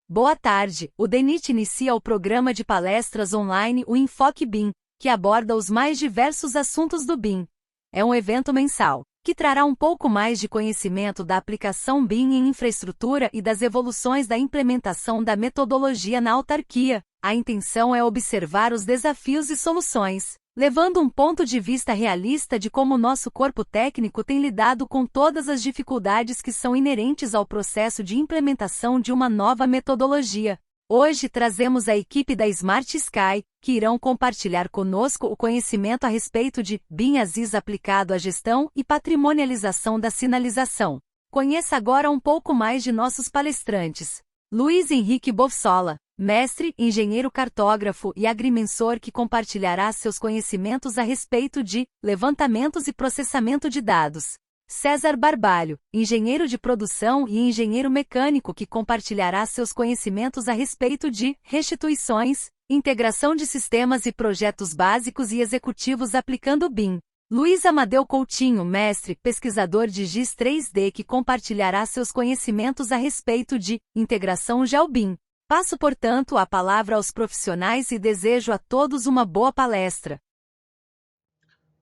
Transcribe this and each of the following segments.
Boa tarde, o DENIT inicia o programa de palestras online O Enfoque BIM, que aborda os mais diversos assuntos do BIM. É um evento mensal, que trará um pouco mais de conhecimento da aplicação BIM em infraestrutura e das evoluções da implementação da metodologia na autarquia. A intenção é observar os desafios e soluções, levando um ponto de vista realista de como nosso corpo técnico tem lidado com todas as dificuldades que são inerentes ao processo de implementação de uma nova metodologia. Hoje trazemos a equipe da Smart Sky, que irão compartilhar conosco o conhecimento a respeito de BIM Aziz aplicado à gestão e patrimonialização da sinalização. Conheça agora um pouco mais de nossos palestrantes. Luiz Henrique Bofsola, mestre, engenheiro cartógrafo e agrimensor que compartilhará seus conhecimentos a respeito de levantamentos e processamento de dados. César Barbalho, engenheiro de produção e engenheiro mecânico que compartilhará seus conhecimentos a respeito de restituições, integração de sistemas e projetos básicos e executivos aplicando BIM. Luiz Amadeu Coutinho, mestre, pesquisador de GIS 3D que compartilhará seus conhecimentos a respeito de integração GeoBIM. Passo, portanto, a palavra aos profissionais e desejo a todos uma boa palestra.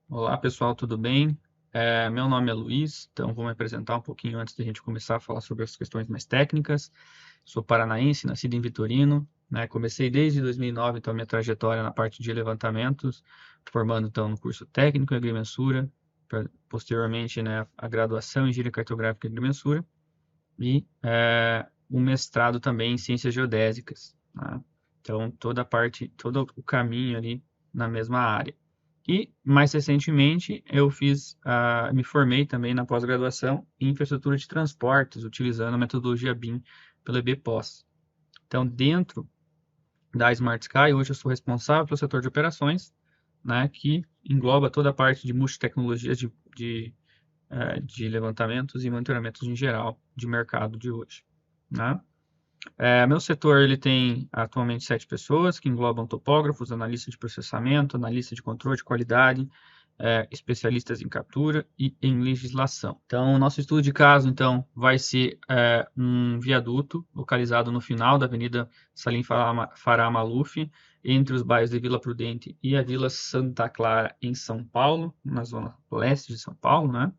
Olá, pessoal, tudo bem? Meu nome é Luiz, então vou me apresentar um pouquinho antes de a gente começar a falar sobre as questões mais técnicas. Sou paranaense, nascido em Vitorino, né? Comecei desde 2009, então, a minha trajetória na parte de levantamentos, formando, então, no curso técnico em agrimensura, posteriormente, né, a graduação em engenharia cartográfica e agrimensura, e um mestrado também em ciências geodésicas, né? Então, todo o caminho ali na mesma área. E, mais recentemente, me formei também na pós-graduação em infraestrutura de transportes, utilizando a metodologia BIM pela EBPOS. Então, dentro da Smart Sky, hoje eu sou responsável pelo setor de operações, né, que engloba toda a parte de multitecnologias de levantamentos e monitoramentos em geral de mercado de hoje, né? Meu setor ele tem atualmente 7 pessoas, que englobam topógrafos, analistas de processamento, analista de controle de qualidade, especialistas em captura e em legislação. Então, o nosso estudo de caso, então, vai ser um viaduto localizado no final da Avenida Salim Farah Maluf, entre os bairros de Vila Prudente e a Vila Santa Clara, em São Paulo, na zona leste de São Paulo, né?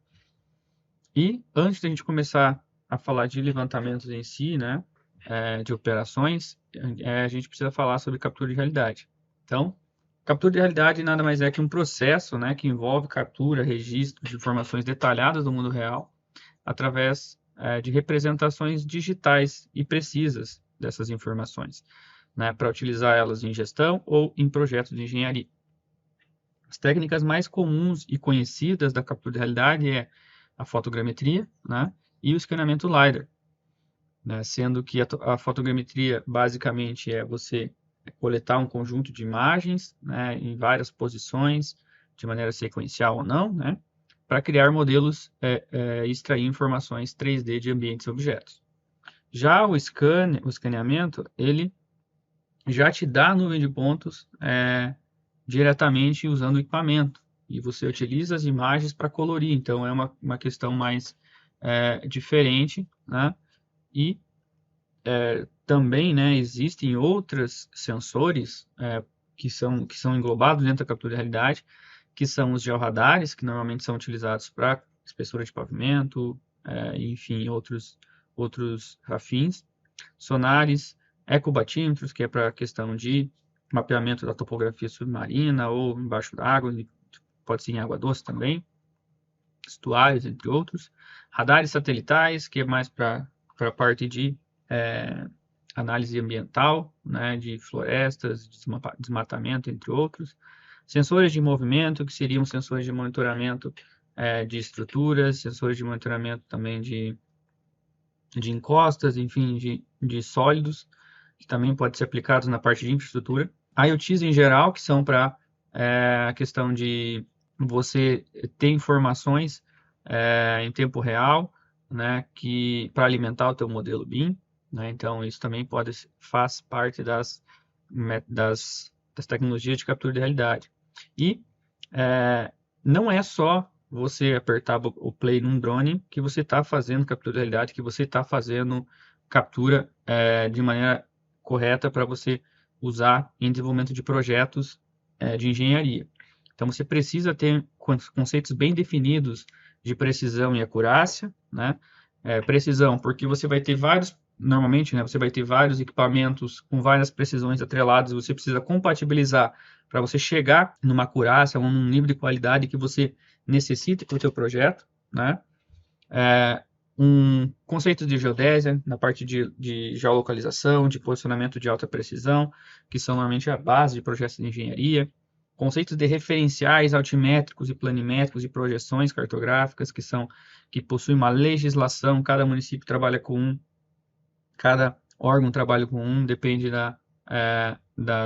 E antes de a gente começar a falar de levantamentos em si, né, de operações, a gente precisa falar sobre captura de realidade. Então, captura de realidade nada mais é que um processo, né, que envolve captura, registro de informações detalhadas do mundo real através de representações digitais e precisas dessas informações, né, para utilizar elas em gestão ou em projetos de engenharia. As técnicas mais comuns e conhecidas da captura de realidade é a fotogrametria, né, e o escaneamento LiDAR, né, sendo que a fotogrametria basicamente é você coletar um conjunto de imagens, né, em várias posições, de maneira sequencial ou não, né, para criar modelos e extrair informações 3D de ambientes e objetos. Já o escaneamento, ele já te dá a nuvem de pontos diretamente usando o equipamento, e você utiliza as imagens para colorir, então é uma questão mais diferente, né? E também, né, existem outros sensores que são englobados dentro da captura de realidade, que são os georradares, que normalmente são utilizados para espessura de pavimento, enfim, outros afins, sonares, ecobatímetros, que é para a questão de mapeamento da topografia submarina ou embaixo d'água, pode ser em água doce também, estuários, entre outros. Radares satelitais, que é mais para a parte de análise ambiental, né, de florestas, desmatamento, entre outros. Sensores de movimento, que seriam sensores de monitoramento de estruturas, sensores de monitoramento também de encostas, enfim, de sólidos, que também pode ser aplicados na parte de infraestrutura. IoTs em geral, que são para a questão de você ter informações em tempo real, né, que para alimentar o teu modelo BIM, né, então isso também faz parte das tecnologias de captura de realidade. E não é só você apertar o play num drone que você está fazendo captura de realidade, que você está fazendo captura de maneira correta para você usar em desenvolvimento de projetos de engenharia. Então, você precisa ter conceitos bem definidos de precisão e acurácia, né? Precisão, porque você vai ter normalmente, né, você vai ter vários equipamentos com várias precisões atreladas, você precisa compatibilizar para você chegar numa acurácia ou num nível de qualidade que você necessita para o seu projeto, né? Um conceito de geodésia na parte de geolocalização, de posicionamento de alta precisão, que são normalmente a base de projetos de engenharia. Conceitos de referenciais altimétricos e planimétricos e projeções cartográficas, que possuem uma legislação, cada município trabalha com um, cada órgão trabalha com um, depende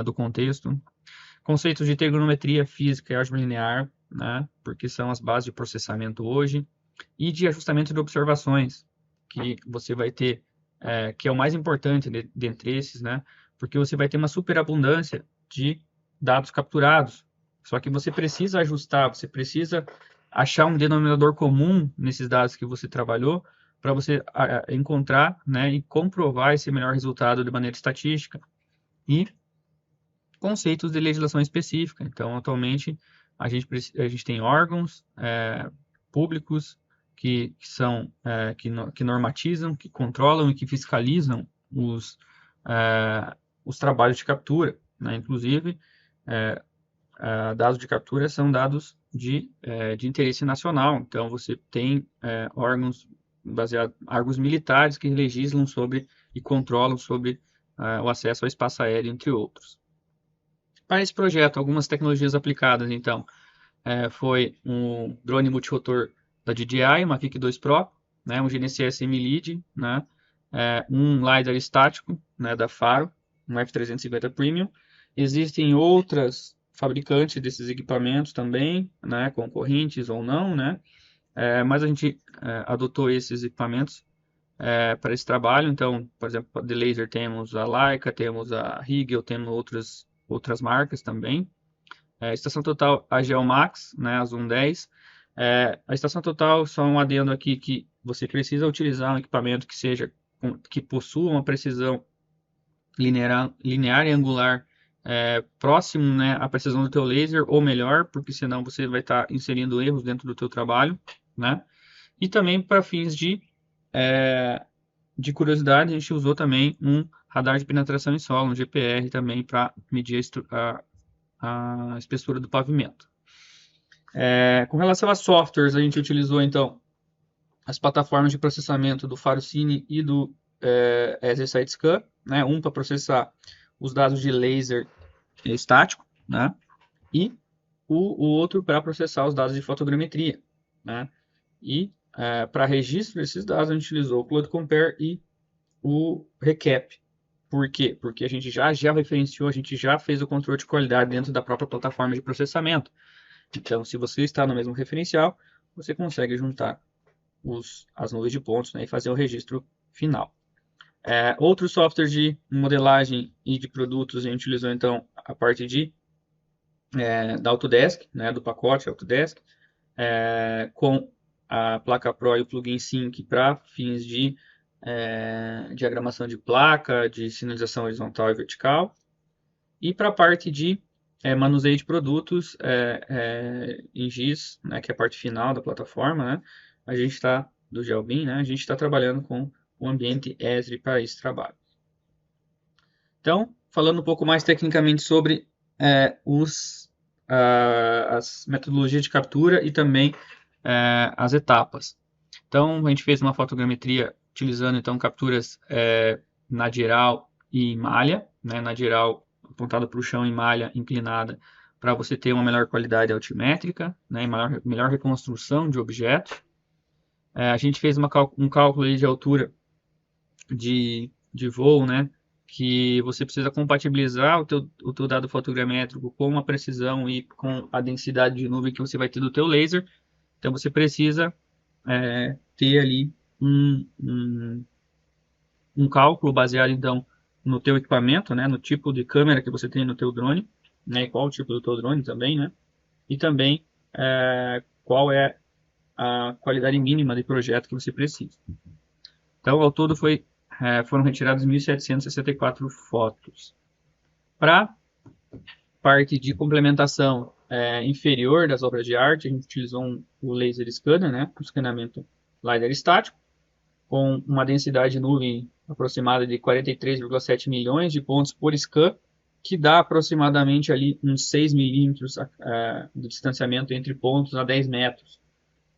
do contexto. Conceitos de trigonometria física e álgebra linear, né, porque são as bases de processamento hoje, e de ajustamento de observações, que você vai ter, que é o mais importante dentre esses, né, porque você vai ter uma superabundância de dados capturados, só que você precisa ajustar, você precisa achar um denominador comum nesses dados que você trabalhou, para você encontrar, né, e comprovar esse melhor resultado de maneira estatística. E conceitos de legislação específica. Então, atualmente, a gente tem órgãos públicos que normatizam, que controlam e que fiscalizam os trabalhos de captura, né? Inclusive, dados de captura são dados de interesse nacional. Então, você tem órgãos militares que legislam sobre e controlam sobre o acesso ao espaço aéreo, entre outros. Para esse projeto, algumas tecnologias aplicadas, então, foi um drone multirotor da DJI, uma Mavic 2 Pro, né, um GNSS M-Lead, né, um LiDAR estático, né, da Faro, um F350 Premium. Existem outras fabricantes desses equipamentos também, né, concorrentes ou não, né, mas a gente adotou esses equipamentos para esse trabalho. Então, por exemplo, de laser temos a Leica, temos a Rigel, temos outras marcas também. Estação total a Geomax, né, a Zoom 10. A estação total, só um adendo aqui, que você precisa utilizar um equipamento que possua uma precisão linear e angular próximo, né, à precisão do teu laser, ou melhor, porque senão você vai estar inserindo erros dentro do teu trabalho, né? E também para fins de curiosidade, a gente usou também um radar de penetração em solo, um GPR também, para medir a espessura do pavimento. Com relação a softwares, a gente utilizou então as plataformas de processamento do FaroCine e do EasySight Scan, né? Um para processar os dados de laser estático, né? E o outro para processar os dados de fotogrametria, né? E para registro desses dados, a gente utilizou o Cloud Compare e o Recap. Por quê? Porque a gente já referenciou, a gente já fez o controle de qualidade dentro da própria plataforma de processamento. Então, se você está no mesmo referencial, você consegue juntar as nuvens de pontos, né, e fazer o registro final. Outros softwares de modelagem e de produtos, a gente utilizou então a parte da Autodesk, né, do pacote Autodesk, com a placa Pro e o plugin Sync para fins de diagramação de placa, de sinalização horizontal e vertical. E para a parte de manuseio de produtos em GIS, né, que é a parte final da plataforma, né, a gente está, do GeoBIM, né, a gente está trabalhando com o ambiente Esri para esse trabalho. Então, falando um pouco mais tecnicamente sobre as metodologias de captura e também as etapas. Então, a gente fez uma fotogrametria utilizando então capturas na geral e em malha, né? Na geral apontada para o chão em malha inclinada, para você ter uma melhor qualidade altimétrica, né? E melhor reconstrução de objetos. A gente fez um cálculo aí de altura de voo, né? Que você precisa compatibilizar o teu dado fotogramétrico com a precisão e com a densidade de nuvem que você vai ter do teu laser. Então você precisa ter ali um cálculo baseado então no teu equipamento, né? No tipo de câmera que você tem no teu drone, né? E qual o tipo do teu drone também, né? E também qual é a qualidade mínima de projeto que você precisa. Então, ao todo foram retiradas 1.764 fotos. Para parte de complementação inferior das obras de arte, a gente utilizou o laser scanner, né, o escaneamento LiDAR estático, com uma densidade de nuvem aproximada de 43,7 milhões de pontos por scan, que dá aproximadamente ali uns 6 milímetros de distanciamento entre pontos a 10 metros.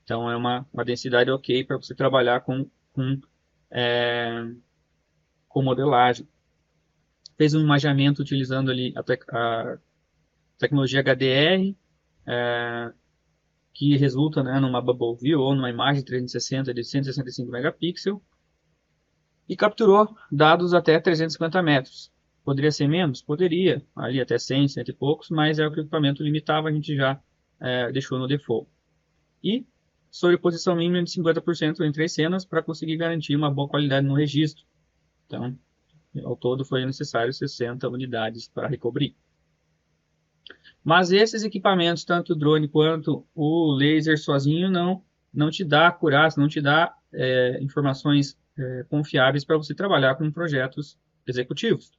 Então, é uma densidade ok para você trabalhar com modelagem. Fez um imaginamento utilizando ali a tecnologia HDR, que resulta, né, numa Bubble View ou numa imagem 360 de 165 megapixels, e capturou dados até 350 metros. Poderia ser menos? Poderia, ali até 100, 100 e poucos, mas é o que o equipamento limitava, a gente já deixou no default. E sobreposição mínima de 50% entre as cenas para conseguir garantir uma boa qualidade no registro. Então, ao todo foi necessário 60 unidades para recobrir. Mas esses equipamentos, tanto o drone quanto o laser sozinho, não te dá acurácia, não te dá informações confiáveis para você trabalhar com projetos executivos.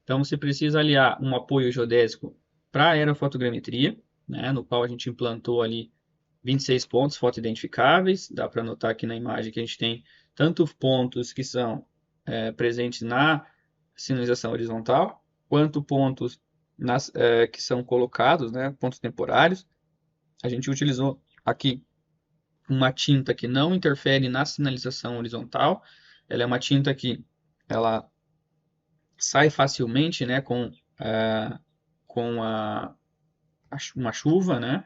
Então, você precisa aliar um apoio geodésico para aerofotogrametria, né, no qual a gente implantou ali 26 pontos fotoidentificáveis. Dá para notar aqui na imagem que a gente tem tanto pontos que são presentes na sinalização horizontal, quanto pontos que são colocados, né, pontos temporários. A gente utilizou aqui uma tinta que não interfere na sinalização horizontal. Ela é uma tinta que ela sai facilmente, né, com uma chuva, né?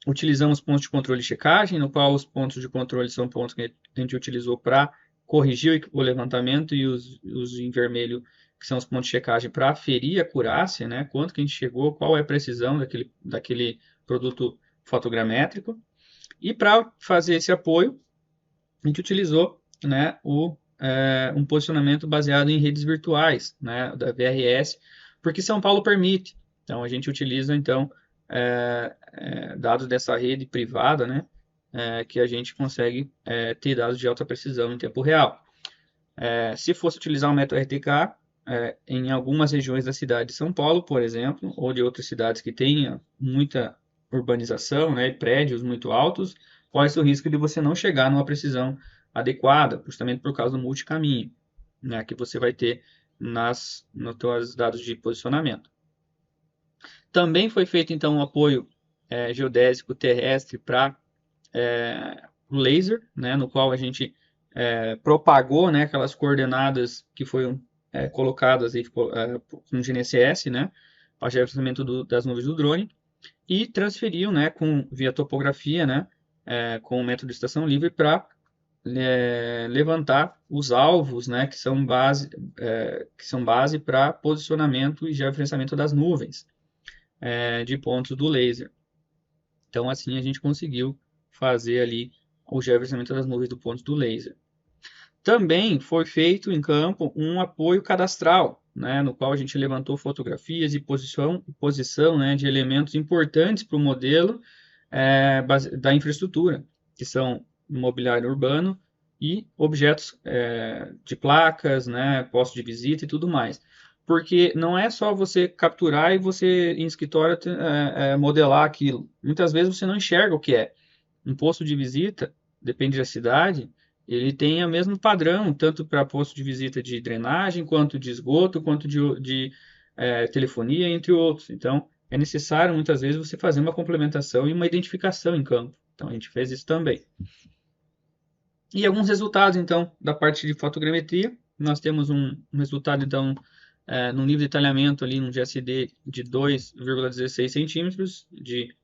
Utilizamos pontos de controle e checagem, no qual os pontos de controle são pontos que a gente utilizou para corrigir o levantamento, e os em vermelho, que são os pontos de checagem, para aferir a acurácia, né? Quanto que a gente chegou, qual é a precisão daquele produto fotogramétrico. E para fazer esse apoio, a gente utilizou, né, um posicionamento baseado em redes virtuais, né, da VRS, porque São Paulo permite. Então, a gente utiliza, então, dados dessa rede privada, né, que a gente consegue ter dados de alta precisão em tempo real. Se fosse utilizar o método RTK, em algumas regiões da cidade de São Paulo, por exemplo, ou de outras cidades que tenham muita urbanização, né, prédios muito altos, corre o risco de você não chegar numa precisão adequada, justamente por causa do multicaminho, né, que você vai ter nos seus dados de posicionamento. Também foi feito, então, um apoio geodésico terrestre para o laser, né, no qual a gente propagou, né, aquelas coordenadas que foram colocadas aí, com GNSS, né, para gerenciamento das nuvens do drone, e transferiu, né, via topografia, né, com o método de estação livre, para levantar os alvos, né, que são base para posicionamento e georreferenciamento das nuvens de pontos do laser. Então, assim, a gente conseguiu fazer ali o georreferenciamento das nuvens do ponto do laser. Também foi feito em campo um apoio cadastral, né, no qual a gente levantou fotografias e posição, né, de elementos importantes para o modelo da infraestrutura, que são mobiliário urbano e objetos de placas, né, postos de visita e tudo mais. Porque não é só você capturar e você, em escritório, modelar aquilo. Muitas vezes você não enxerga o que é. Um posto de visita, depende da cidade, ele tem o mesmo padrão, tanto para posto de visita de drenagem, quanto de esgoto, quanto de telefonia, entre outros. Então, é necessário, muitas vezes, você fazer uma complementação e uma identificação em campo. Então, a gente fez isso também. E alguns resultados, então, da parte de fotogrametria. Nós temos um resultado, então, no nível de detalhamento ali, no GSD de 2,16 centímetros de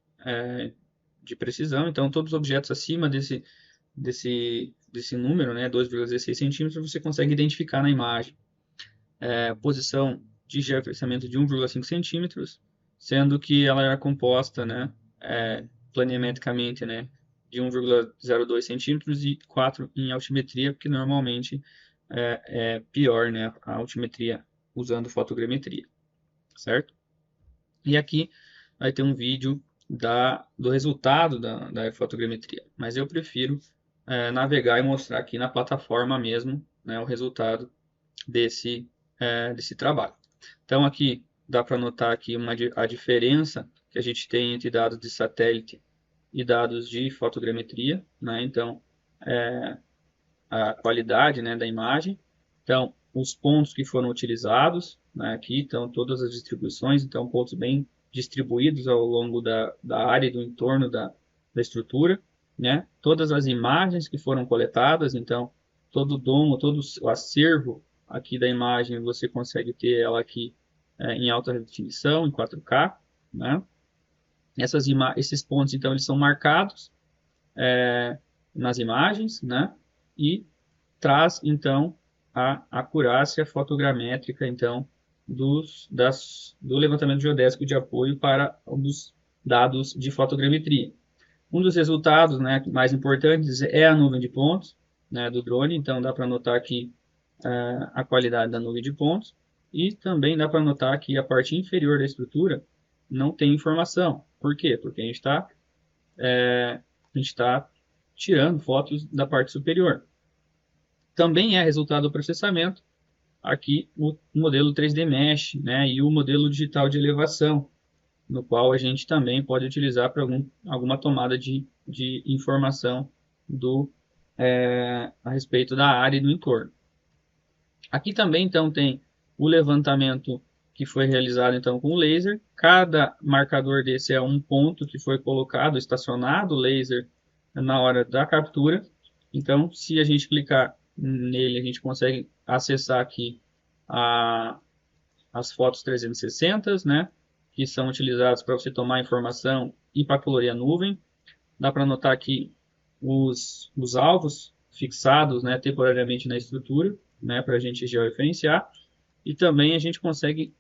precisão. Então, todos os objetos acima desse número, né, 2,16 centímetros, você consegue identificar na imagem. Posição de geofrequenciamento de 1,5 centímetros, sendo que ela era composta, né, planimetricamente, né, de 1,02 centímetros e 4 em altimetria, porque normalmente é pior, né, a altimetria usando fotogrametria, certo? E aqui vai ter um vídeo do resultado da fotogrametria, mas eu prefiro navegar e mostrar aqui na plataforma mesmo, né, o resultado desse trabalho. Então aqui dá para notar aqui a diferença que a gente tem entre dados de satélite e dados de fotogrametria, né? Então a qualidade, né, da imagem. Então os pontos que foram utilizados, né, aqui estão todas as distribuições, então pontos bem distribuídos ao longo da área e do entorno da estrutura, né? Todas as imagens que foram coletadas, então todo o domo, todo o acervo aqui da imagem, você consegue ter ela aqui em alta definição, em 4K, né? Esses pontos, então, eles são marcados nas imagens, né? E traz, então, a acurácia fotogramétrica, então, do levantamento geodésico de apoio para os dados de fotogrametria. Um dos resultados, né, mais importantes é a nuvem de pontos, né, do drone, então dá para notar aqui a qualidade da nuvem de pontos e também dá para notar que a parte inferior da estrutura não tem informação. Por quê? Porque a gente está tirando fotos da parte superior. Também é resultado do processamento aqui o modelo 3D Mesh, né, e o modelo digital de elevação, no qual a gente também pode utilizar para alguma tomada de informação a respeito da área e do entorno. Aqui também, então, tem o levantamento que foi realizado, então, com o laser. Cada marcador desse é um ponto que foi colocado, estacionado o laser na hora da captura. Então, se a gente clicar nele, a gente consegue acessar aqui as fotos 360, né, que são utilizadas para você tomar informação e para colorir a nuvem. Dá para notar aqui os alvos fixados, né, temporariamente na estrutura, né, para a gente georreferenciar. E também a gente consegue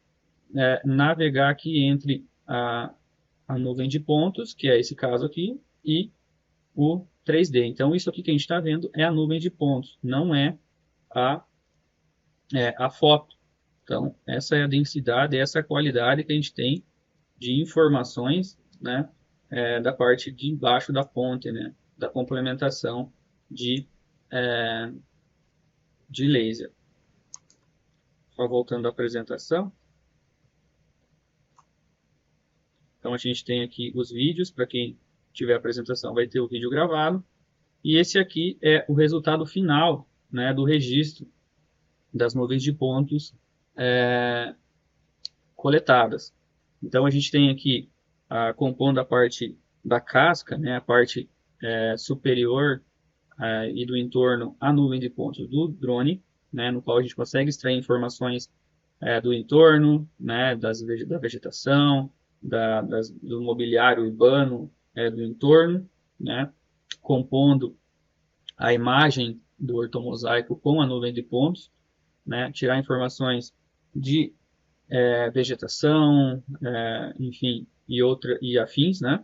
navegar aqui entre a nuvem de pontos, que é esse caso aqui, e o 3D. Então, isso aqui que a gente está vendo é a nuvem de pontos, não é a foto. Então, essa é a densidade, essa é a qualidade que a gente tem de informações, né, da parte de baixo da ponte, né, da complementação de laser. Só voltando à apresentação. Então, a gente tem aqui os vídeos, para quem tiver a apresentação vai ter o vídeo gravado. E esse aqui é o resultado final, né, do registro das nuvens de pontos coletadas. Então, a gente tem aqui, compondo a parte da casca, né, a parte superior e do entorno, a nuvem de pontos do drone, né, no qual a gente consegue extrair informações do entorno, né, da vegetação, do mobiliário urbano do entorno, né, compondo a imagem do ortomosaico com a nuvem de pontos, né, tirar informações de vegetação, enfim, e afins, né?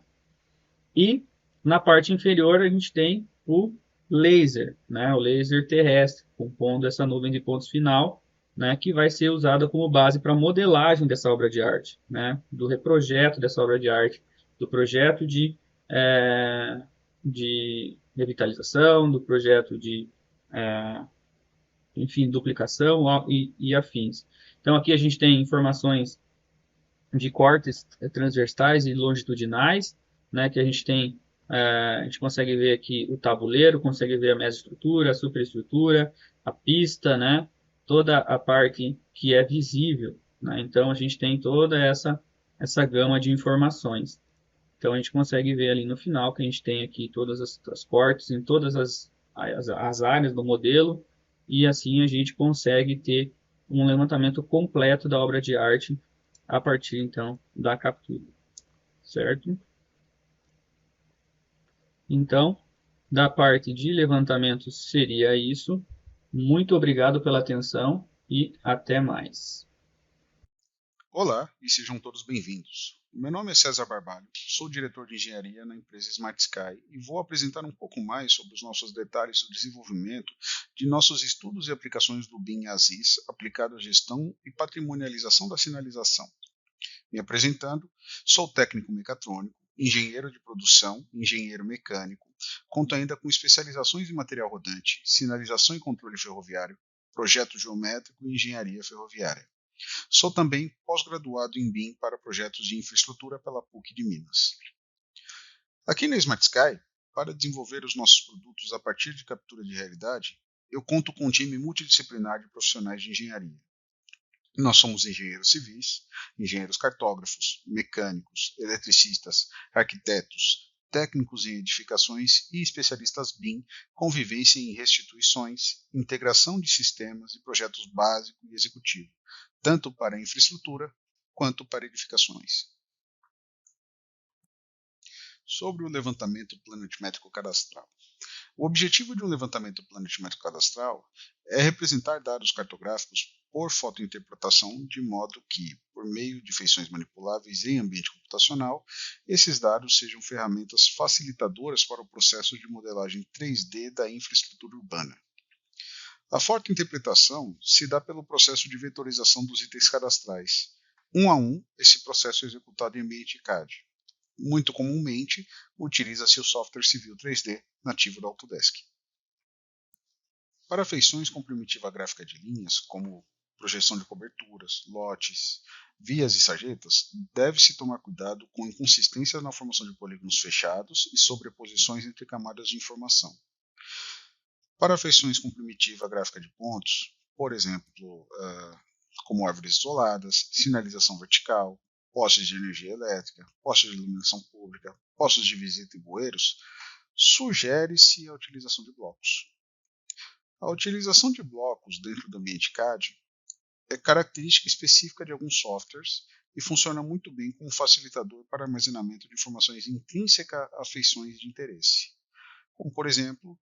E na parte inferior a gente tem o laser, né? O laser terrestre, compondo essa nuvem de pontos final, né? Que vai ser usada como base para a modelagem dessa obra de arte, né? Do reprojeto dessa obra de arte, do projeto de revitalização, do projeto enfim, duplicação e afins. Então, aqui a gente tem informações de cortes transversais e longitudinais, né, que a gente tem A gente consegue ver aqui o tabuleiro, consegue ver a mesoestrutura, a superestrutura, a pista, né? Toda a parte que é visível, né? Então a gente tem toda essa gama de informações. Então a gente consegue ver ali no final que a gente tem aqui todas as transportes em todas as áreas do modelo e assim a gente consegue ter um levantamento completo da obra de arte a partir então da captura, certo? Então, da parte de levantamento seria isso. Muito obrigado pela atenção e até mais. Olá e sejam todos bem-vindos. Meu nome é César Barbalho, sou diretor de engenharia na empresa Smart Sky e vou apresentar um pouco mais sobre os nossos detalhes do desenvolvimento de nossos estudos e aplicações do BIM ASIS aplicado à gestão e patrimonialização da sinalização. Me apresentando, sou técnico mecatrônico, engenheiro de produção, engenheiro mecânico, conto ainda com especializações em material rodante, sinalização e controle ferroviário, projeto geométrico e engenharia ferroviária. Sou também pós-graduado em BIM para projetos de infraestrutura pela PUC de Minas. Aqui na Smart Sky, para desenvolver os nossos produtos a partir de captura de realidade, eu conto com um time multidisciplinar de profissionais de engenharia. Nós somos engenheiros civis, engenheiros cartógrafos, mecânicos, eletricistas, arquitetos, técnicos em edificações e especialistas BIM com vivência em restituições, integração de sistemas e projetos básico e executivo, tanto para infraestrutura quanto para edificações. Sobre o levantamento planimétrico cadastral. O objetivo de um levantamento planimétrico cadastral é representar dados cartográficos por fotointerpretação, de modo que, por meio de feições manipuláveis em ambiente computacional, esses dados sejam ferramentas facilitadoras para o processo de modelagem 3D da infraestrutura urbana. A fotointerpretação se dá pelo processo de vetorização dos itens cadastrais. Um a um, esse processo é executado em ambiente CAD. Muito comumente, utiliza-se o software Civil 3D nativo da Autodesk. Para feições com primitiva gráfica de linhas, como projeção de coberturas, lotes, vias e sarjetas, deve-se tomar cuidado com inconsistências na formação de polígonos fechados e sobreposições entre camadas de informação. Para feições com primitiva gráfica de pontos, por exemplo, como árvores isoladas, sinalização vertical, postes de energia elétrica, postes de iluminação pública, postos de visita e bueiros, sugere-se a utilização de blocos. A utilização de blocos dentro do ambiente CAD é característica específica de alguns softwares e funciona muito bem como facilitador para armazenamento de informações intrínsecas a feições de interesse, como, por exemplo,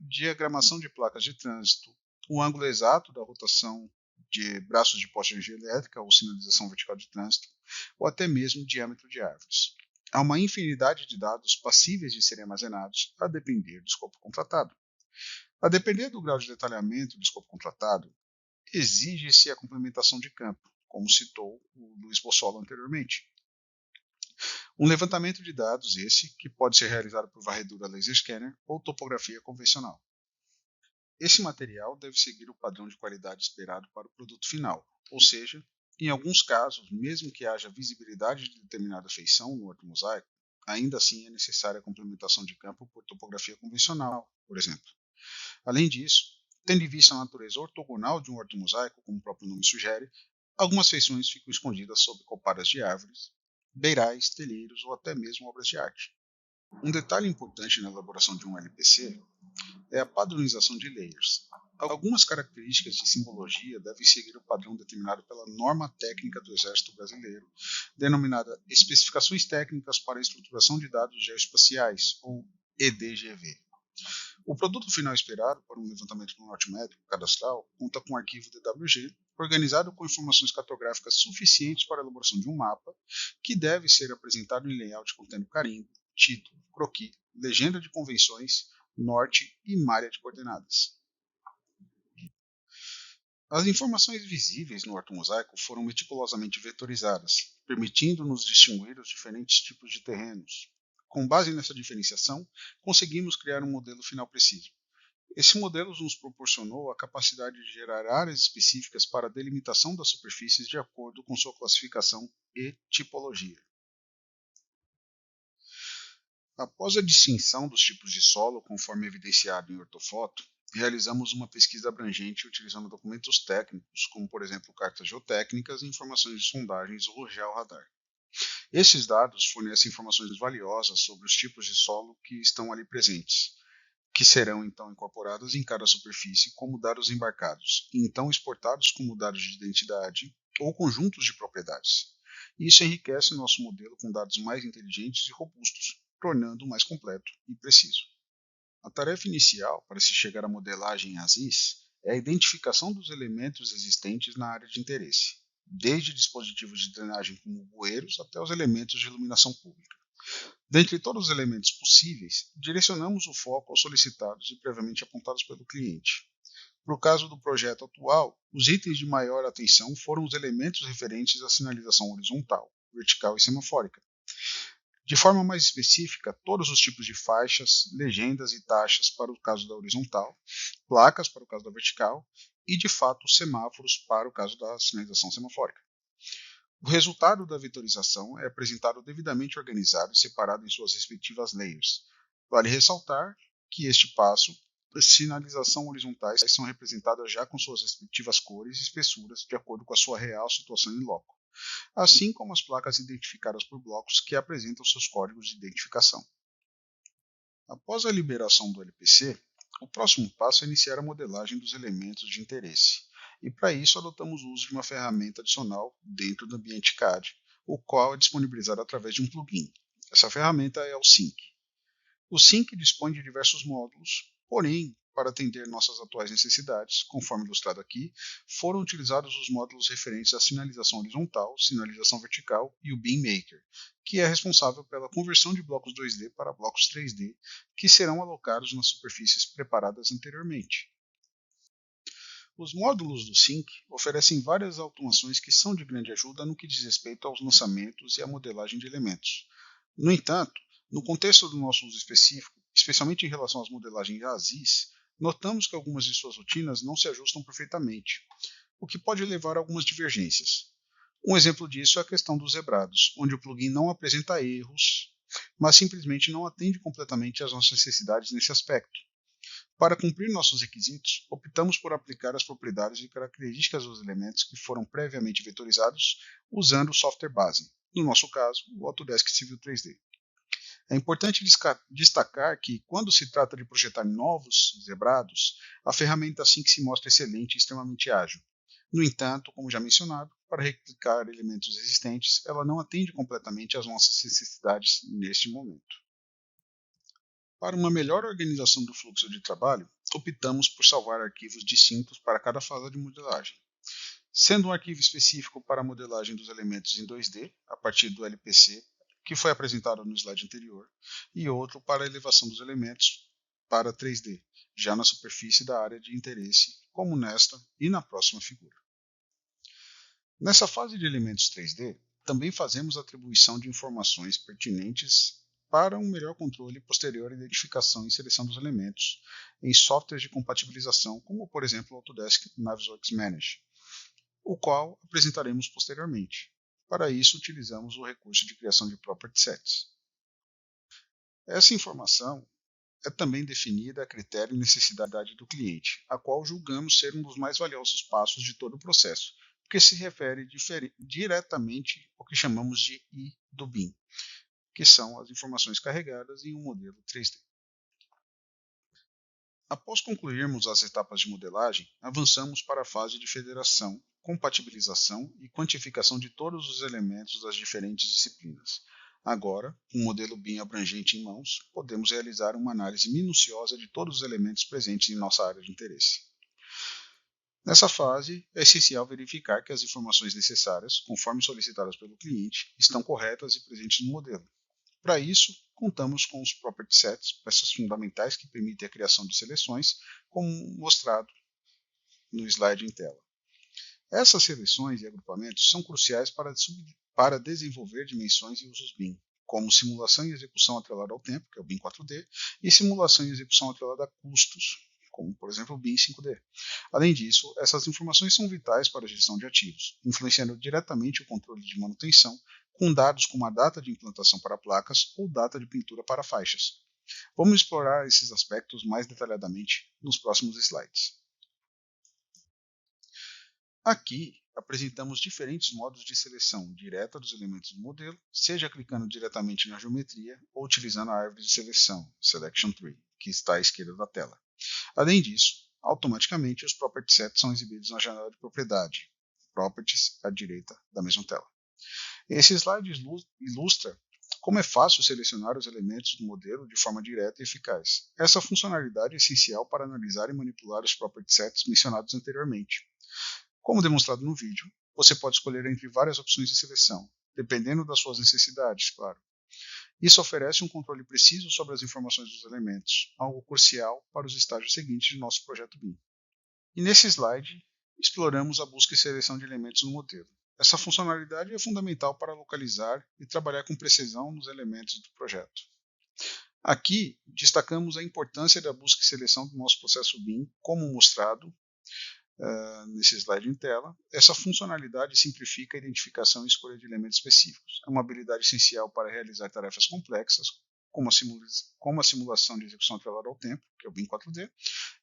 diagramação de placas de trânsito, o ângulo exato da rotação de braços de poste de energia elétrica ou sinalização vertical de trânsito, ou até mesmo o diâmetro de árvores. Há uma infinidade de dados passíveis de serem armazenados a depender do escopo contratado. A depender do grau de detalhamento do escopo contratado, exige-se a complementação de campo, como citou o Luiz Bossolo anteriormente. Um levantamento de dados esse que pode ser realizado por varredura laser scanner ou topografia convencional. Esse material deve seguir o padrão de qualidade esperado para o produto final, ou seja, em alguns casos, mesmo que haja visibilidade de determinada feição no ortomosaico, ainda assim é necessária a complementação de campo por topografia convencional, por exemplo. Além disso, tendo em vista a natureza ortogonal de um ortomosaico, como o próprio nome sugere, algumas feições ficam escondidas sob copadas de árvores, beirais, telheiros ou até mesmo obras de arte. Um detalhe importante na elaboração de um LPC é a padronização de layers. Algumas características de simbologia devem seguir o padrão determinado pela norma técnica do Exército Brasileiro, denominada Especificações Técnicas para a Estruturação de Dados Geoespaciais, ou EDGV. O produto final esperado para um levantamento planimétrico cadastral conta com um arquivo DWG, organizado com informações cartográficas suficientes para a elaboração de um mapa, que deve ser apresentado em layout contendo carimbo, título, croquis, legenda de convenções, norte e malha de coordenadas. As informações visíveis no ortomosaico foram meticulosamente vetorizadas, permitindo-nos distinguir os diferentes tipos de terrenos. Com base nessa diferenciação, conseguimos criar um modelo final preciso. Esse modelo nos proporcionou a capacidade de gerar áreas específicas para a delimitação das superfícies de acordo com sua classificação e tipologia. Após a distinção dos tipos de solo, conforme evidenciado em ortofoto, realizamos uma pesquisa abrangente utilizando documentos técnicos, como por exemplo cartas geotécnicas e informações de sondagens ou georradar. Esses dados fornecem informações valiosas sobre os tipos de solo que estão ali presentes, que serão então incorporadas em cada superfície como dados embarcados, e então exportados como dados de identidade ou conjuntos de propriedades. Isso enriquece o nosso modelo com dados mais inteligentes e robustos, tornando-o mais completo e preciso. A tarefa inicial para se chegar à modelagem ASIS é a identificação dos elementos existentes na área de interesse, desde dispositivos de drenagem como bueiros até os elementos de iluminação pública. Dentre todos os elementos possíveis, direcionamos o foco aos solicitados e previamente apontados pelo cliente. No caso do projeto atual, os itens de maior atenção foram os elementos referentes à sinalização horizontal, vertical e semafórica. De forma mais específica, todos os tipos de faixas, legendas e taxas para o caso da horizontal, placas para o caso da vertical e, de fato, semáforos para o caso da sinalização semafórica. O resultado da vetorização é apresentado devidamente organizado e separado em suas respectivas layers. Vale ressaltar que este passo, as sinalização horizontais são representadas já com suas respectivas cores e espessuras de acordo com a sua real situação em loco, assim como as placas identificadas por blocos que apresentam seus códigos de identificação. Após a liberação do LPC, o próximo passo é iniciar a modelagem dos elementos de interesse, e para isso adotamos o uso de uma ferramenta adicional dentro do ambiente CAD, o qual é disponibilizado através de um plugin. Essa ferramenta é o Sync. O Sync dispõe de diversos módulos, porém, para atender nossas atuais necessidades, conforme ilustrado aqui, foram utilizados os módulos referentes à sinalização horizontal, sinalização vertical e o Beam Maker, que é responsável pela conversão de blocos 2D para blocos 3D, que serão alocados nas superfícies preparadas anteriormente. Os módulos do Sync oferecem várias automações que são de grande ajuda no que diz respeito aos lançamentos e à modelagem de elementos. No entanto, no contexto do nosso uso específico, especialmente em relação às modelagens ASIS, notamos que algumas de suas rotinas não se ajustam perfeitamente, o que pode levar a algumas divergências. Um exemplo disso é a questão dos zebrados, onde o plugin não apresenta erros, mas simplesmente não atende completamente às nossas necessidades nesse aspecto. Para cumprir nossos requisitos, optamos por aplicar as propriedades e características dos elementos que foram previamente vetorizados usando o software base, no nosso caso, o Autodesk Civil 3D. É importante destacar que, quando se trata de projetar novos zebrados, a ferramenta Sync se mostra excelente e extremamente ágil. No entanto, como já mencionado, para replicar elementos existentes, ela não atende completamente às nossas necessidades neste momento. Para uma melhor organização do fluxo de trabalho, optamos por salvar arquivos distintos para cada fase de modelagem, sendo um arquivo específico para a modelagem dos elementos em 2D, a partir do LPC, que foi apresentado no slide anterior, e outro para a elevação dos elementos para 3D, já na superfície da área de interesse, como nesta e na próxima figura. Nessa fase de elementos 3D, também fazemos a atribuição de informações pertinentes para um melhor controle e posterior identificação e seleção dos elementos em softwares de compatibilização, como por exemplo o Autodesk Navisworks Manage, o qual apresentaremos posteriormente. Para isso, utilizamos o recurso de criação de property sets. Essa informação é também definida a critério e necessidade do cliente, a qual julgamos ser um dos mais valiosos passos de todo o processo, porque se refere diretamente ao que chamamos de I do BIM, que são as informações carregadas em um modelo 3D. Após concluirmos as etapas de modelagem, avançamos para a fase de federação, compatibilização e quantificação de todos os elementos das diferentes disciplinas. Agora, com o modelo BIM abrangente em mãos, podemos realizar uma análise minuciosa de todos os elementos presentes em nossa área de interesse. Nessa fase, é essencial verificar que as informações necessárias, conforme solicitadas pelo cliente, estão corretas e presentes no modelo. Para isso, contamos com os property sets, peças fundamentais que permitem a criação de seleções, como mostrado no slide em tela. Essas seleções e agrupamentos são cruciais para desenvolver dimensões e usos BIM, como simulação e execução atrelada ao tempo, que é o BIM 4D, e simulação e execução atrelada a custos, como por exemplo o BIM 5D. Além disso, essas informações são vitais para a gestão de ativos, influenciando diretamente o controle de manutenção, com dados como a data de implantação para placas ou data de pintura para faixas. Vamos explorar esses aspectos mais detalhadamente nos próximos slides. Aqui apresentamos diferentes modos de seleção direta dos elementos do modelo, seja clicando diretamente na geometria ou utilizando a árvore de seleção, Selection Tree, que está à esquerda da tela. Além disso, automaticamente os Property Sets são exibidos na janela de propriedade, Properties à direita da mesma tela. Esse slide ilustra como é fácil selecionar os elementos do modelo de forma direta e eficaz. Essa funcionalidade é essencial para analisar e manipular os Property Sets mencionados anteriormente. Como demonstrado no vídeo, você pode escolher entre várias opções de seleção, dependendo das suas necessidades, claro. Isso oferece um controle preciso sobre as informações dos elementos, algo crucial para os estágios seguintes de nosso projeto BIM. E nesse slide, exploramos a busca e seleção de elementos no modelo. Essa funcionalidade é fundamental para localizar e trabalhar com precisão nos elementos do projeto. Aqui, destacamos a importância da busca e seleção do nosso processo BIM, como mostrado nesse slide em tela. Essa funcionalidade simplifica a identificação e escolha de elementos específicos. É uma habilidade essencial para realizar tarefas complexas, como a simulação de execução atrelada ao tempo, que é o BIM 4D,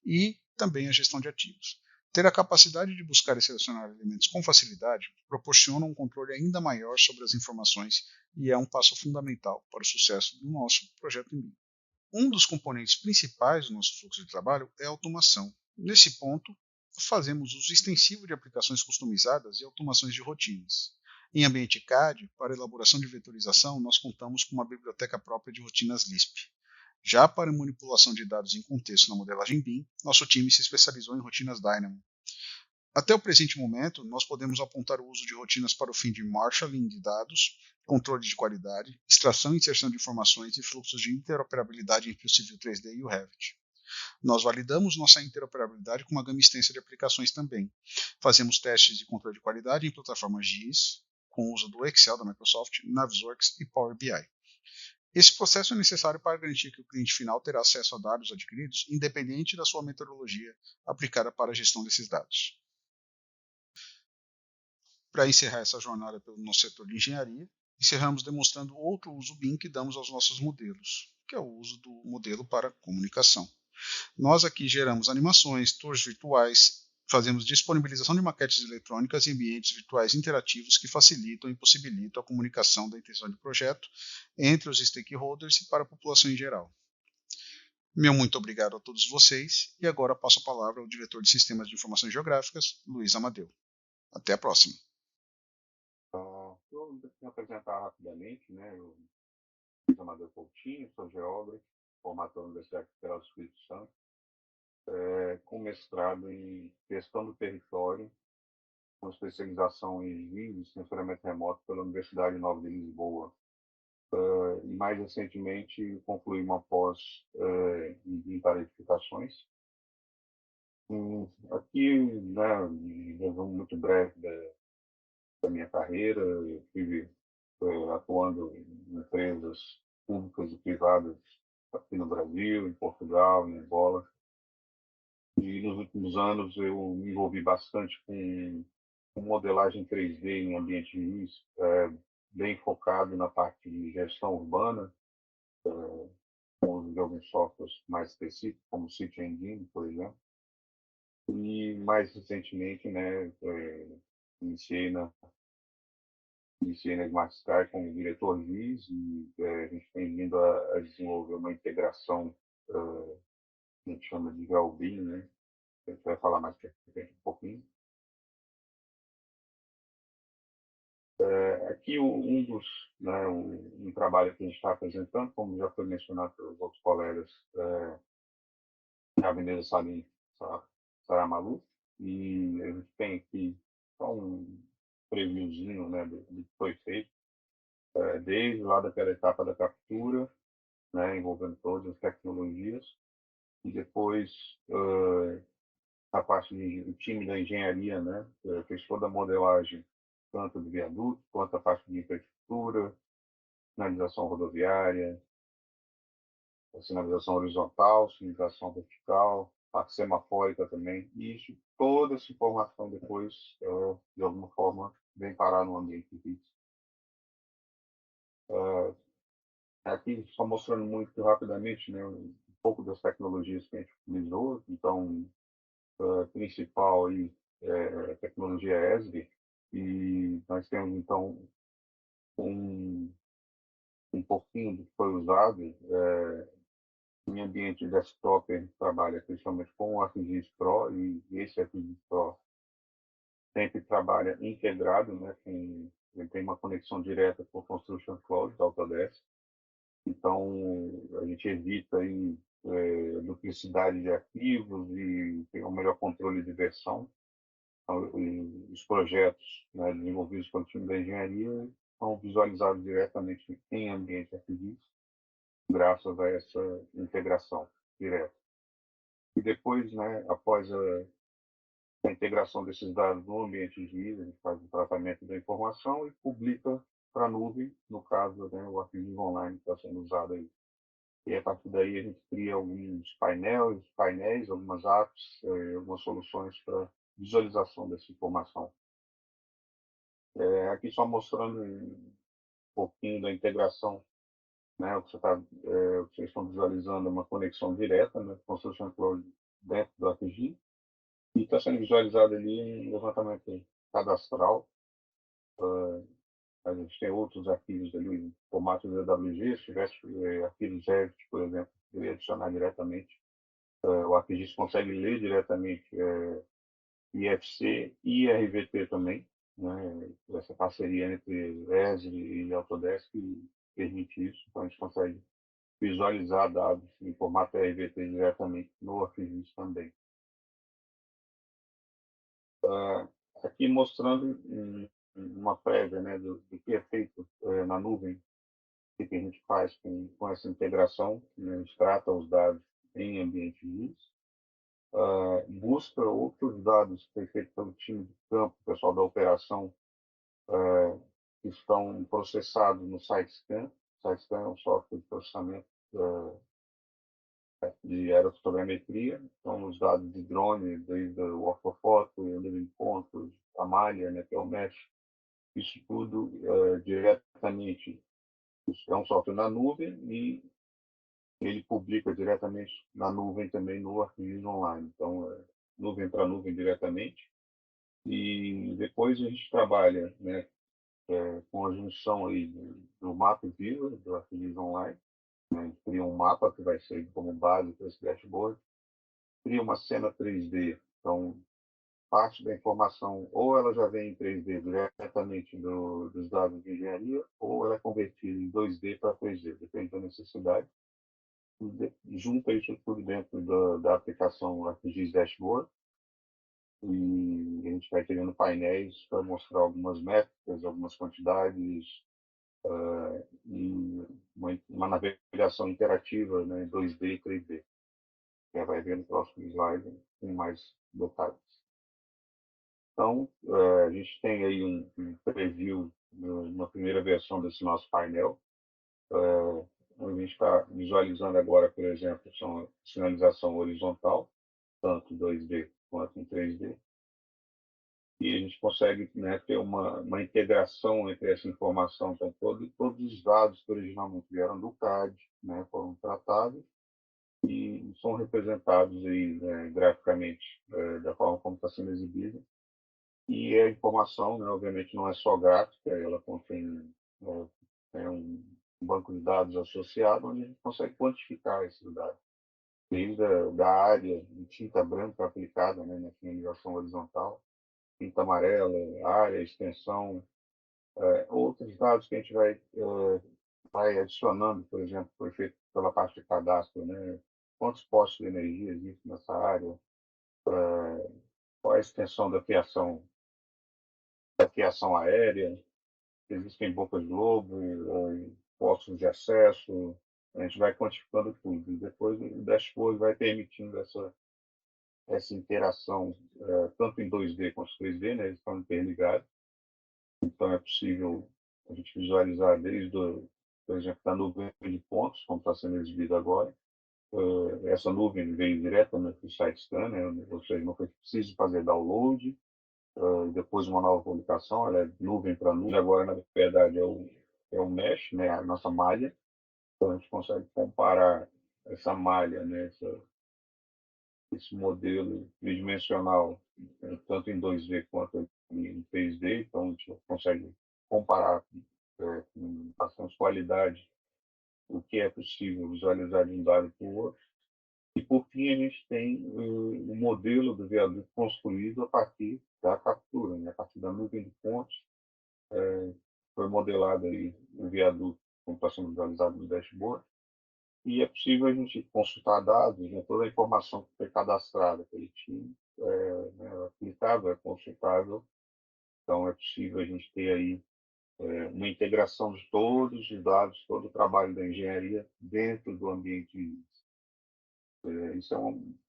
e também a gestão de ativos. Ter a capacidade de buscar e selecionar elementos com facilidade proporciona um controle ainda maior sobre as informações e é um passo fundamental para o sucesso do nosso projeto em BIM. Um dos componentes principais do nosso fluxo de trabalho é a automação. Nesse ponto, fazemos uso extensivo de aplicações customizadas e automações de rotinas. Em ambiente CAD, para elaboração de vetorização, nós contamos com uma biblioteca própria de rotinas Lisp. Já para manipulação de dados em contexto na modelagem BIM, nosso time se especializou em rotinas Dynamo. Até o presente momento, nós podemos apontar o uso de rotinas para o fim de marshalling de dados, controle de qualidade, extração e inserção de informações e fluxos de interoperabilidade entre o Civil 3D e o Revit. Nós validamos nossa interoperabilidade com uma gama extensa de aplicações também. Fazemos testes de controle de qualidade em plataformas GIS, com o uso do Excel da Microsoft, Navisworks e Power BI. Esse processo é necessário para garantir que o cliente final terá acesso a dados adquiridos, independente da sua metodologia aplicada para a gestão desses dados. Para encerrar essa jornada pelo nosso setor de engenharia, encerramos demonstrando outro uso BIM que damos aos nossos modelos, que é o uso do modelo para comunicação. Nós aqui geramos animações, tours virtuais, fazemos disponibilização de maquetes eletrônicas em ambientes virtuais interativos que facilitam e possibilitam a comunicação da intenção de projeto entre os stakeholders e para a população em geral. Meu muito obrigado a todos vocês e agora passo a palavra ao diretor de Sistemas de Informações Geográficas, Luiz Amadeu. Até a próxima. Eu vou me apresentar rapidamente, né? Eu sou Amadeu Coutinho, sou geógrafo, formado pela Universidade Federal do Espírito Santo, com mestrado em gestão do território, com especialização em GIS e sensoriamento remoto pela Universidade Nova de Lisboa. E mais recentemente concluí uma pós em tarificações. Aqui, né, um resumo muito breve da minha carreira, eu estive atuando em empresas públicas e privadas aqui no Brasil, em Portugal, em Angola. E nos últimos anos eu me envolvi bastante com modelagem 3D em ambiente GIS, bem focado na parte de gestão urbana, com o uso de alguns softwares mais específicos, como o City Engine, por exemplo. E mais recentemente, né, iniciei na Smart Sky como diretor GIS e a gente tem vindo a desenvolver uma integração que a gente chama de GeoBIM, né? A gente vai falar mais para frente um pouquinho. Aqui um trabalho que a gente está apresentando, como já foi mencionado pelos outros colegas, é a Avenida Salim Saramalu, e a gente tem aqui só um previewzinho, né, do que foi feito, desde lá daquela etapa da captura, né, envolvendo todas as tecnologias, e depois a parte do time da engenharia, né, fez toda a modelagem, tanto do viaduto, quanto a parte de infraestrutura, sinalização rodoviária, sinalização horizontal, sinalização vertical, parte semafórica também, e isso, toda essa informação depois, de alguma forma, vem parar no ambiente físico. Aqui, só mostrando muito rapidamente, né, um pouco das tecnologias que a gente utilizou. Então, a principal aí é a tecnologia ESRI, e nós temos, então, um, um pouquinho do que foi usado. Em ambiente desktop, a gente trabalha principalmente com o ArcGIS Pro, e esse ArcGIS Pro sempre trabalha integrado, né, ele tem uma conexão direta com o Construction Cloud da Autodesk. Então, a gente evita aí, duplicidade de arquivos e tem um melhor controle de versão. Então, os projetos, né, desenvolvidos pelo time da engenharia são visualizados diretamente em ambiente ArcGIS, graças a essa integração direta. E depois, né, após a integração desses dados no ambiente GIS, a gente faz o tratamento da informação e publica para a nuvem, no caso, né, o ArcGIS Online que está sendo usado aí. E a partir daí a gente cria alguns painéis, algumas apps, algumas soluções para visualização dessa informação. Aqui só mostrando um pouquinho da integração, né? O que vocês estão visualizando é uma conexão direta, né? Construction Cloud dentro do ArcGIS, e está sendo visualizado ali um levantamento cadastral. A gente tem outros arquivos ali em formato DWG. Se tivesse arquivos Revit, por exemplo, eu ia adicionar diretamente. O ArcGIS consegue ler diretamente IFC e RVT também, né? Essa parceria entre ESRI e Autodesk permite isso. Então a gente consegue visualizar dados em formato RVT diretamente no ArcGIS também. Aqui mostrando uma prévia, né, do que é feito na nuvem, o que a gente faz com essa integração, né? A gente trata os dados em ambiente GIS, busca outros dados que foi feito pelo time de campo, o pessoal da operação, que estão processados no SiteScan. O SiteScan é um software de processamento de aerofotogrametria. Então, os dados de drone, desde o ortofoto, o living pontos, a malha, né, que é o mesh, isso tudo diretamente. Isso é um software na nuvem e ele publica diretamente na nuvem também no ArcGIS Online. Então, nuvem para nuvem diretamente. E depois a gente trabalha, né, com a junção aí do Map Viewer, do ArcGIS Online. Né? A gente cria um mapa que vai ser como base para esse dashboard. Cria uma cena 3D. Então, parte da informação, ou ela já vem em 3D diretamente dos dados de engenharia, ou ela é convertida em 2D para 3D, depende da necessidade. Junta isso tudo dentro da aplicação ArcGIS Dashboard, e a gente vai criando painéis para mostrar algumas métricas, algumas quantidades, e uma navegação interativa, né, 2D e 3D. Você vai ver no próximo slide com mais detalhes. Então, a gente tem aí um preview, uma primeira versão desse nosso painel. A gente está visualizando agora, por exemplo, são sinalização horizontal, tanto 2D quanto em 3D. E a gente consegue, né, ter uma integração entre essa informação. Então, todos os dados que originalmente vieram do CAD, né, foram tratados e são representados aí, né, graficamente, da forma como está sendo exibido. E a informação, né, obviamente, não é só gráfica, ela contém um banco de dados associado, onde a gente consegue quantificar esses dados, desde da área de tinta branca aplicada, né, na finalização horizontal, tinta amarela, área, extensão, outros dados que a gente vai adicionando, por exemplo, foi feito pela parte de cadastro, né, quantos postos de energia existem nessa área, qual é a extensão da fiação aérea, existem bocas de lobo ou postos de acesso. A gente vai quantificando tudo. E depois o dashboard vai permitindo essa interação, tanto em 2D quanto 3D, né? Eles estão interligados. Então é possível a gente visualizar por exemplo, da nuvem de pontos, como está sendo exibido agora, essa nuvem veio diretamente do SiteScan, né? Ou seja, não foi preciso fazer download, depois uma nova publicação, ela é nuvem para nuvem, agora na verdade é o mesh, né? A nossa malha, então a gente consegue comparar essa malha, né? Esse modelo tridimensional, tanto em 2D quanto em 3D, então a gente consegue comparar com bastante qualidade o que é possível visualizar de um dado para o outro. E, por fim, a gente tem o modelo do viaduto construído a partir da captura, né? A partir da nuvem de pontos. Foi modelado aí o viaduto, como está sendo visualizado no dashboard. E é possível a gente consultar dados, né? Toda a informação que foi cadastrada pelo time, né? Aplicável, é consultável. Então, é possível a gente ter aí uma integração de todos os dados, todo o trabalho da engenharia dentro do ambiente Linux. Isso é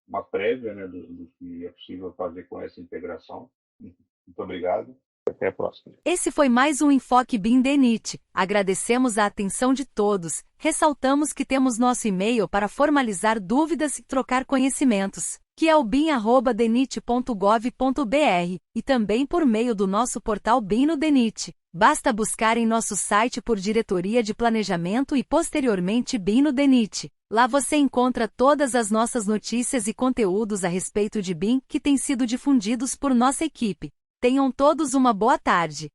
uma prévia, né, do que é possível fazer com essa integração. Muito obrigado. Até a próxima. Esse foi mais um Enfoque BIM DENIT. Agradecemos a atenção de todos. Ressaltamos que temos nosso e-mail para formalizar dúvidas e trocar conhecimentos, que é o bim@denit.gov.br, e também por meio do nosso portal BIM no DENIT. Basta buscar em nosso site por Diretoria de Planejamento e posteriormente BIM no DENIT. Lá você encontra todas as nossas notícias e conteúdos a respeito de BIM que têm sido difundidos por nossa equipe. Tenham todos uma boa tarde.